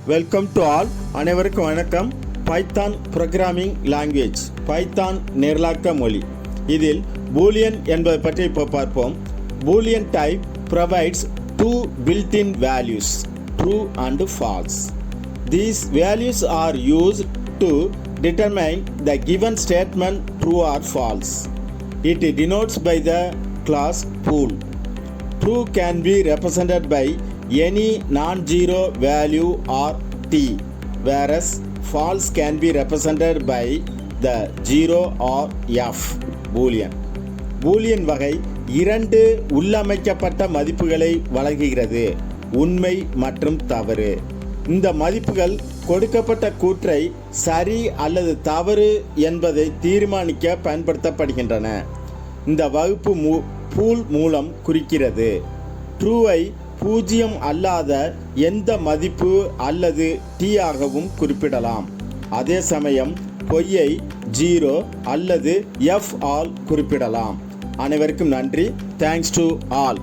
Welcome to all. அனைவருக்கும் வணக்கம். Python programming language, Python நிரலாக்க மொழி. இதில் பூலியன் என்பதை பற்றி இப்போ பார்ப்போம். Boolean type provides two built-in values, true and false. These values are used to determine the given statement true or false. It denotes by the class pool. True can be represented by any non-zero value or t, whereas false can be represented by the 0 or f. Boolean. Boolean வகை இரண்டு உள்ளமைக்கப்பட்ட மதிப்புகளை வழங்குகிறது, உண்மை மற்றும் தவறு. இந்த மதிப்புகள் கொடுக்கப்பட்ட கூற்றை சரி அல்லது தவறு என்பதை தீர்மானிக்க பயன்படுத்தப்படுகின்றன. இந்த வகுப்பு பூல் மூலம் குறிக்கிறது. ட்ரூவை பூஜ்ஜியம் அல்லாத எந்த மதிப்பு அல்லது டி ஆகவும் குறிப்பிடலாம். அதே சமயம் பொய்யை 0 அல்லது எஃப் ஆல் குறிப்பிடலாம். அனைவருக்கும் நன்றி. Thanks to all.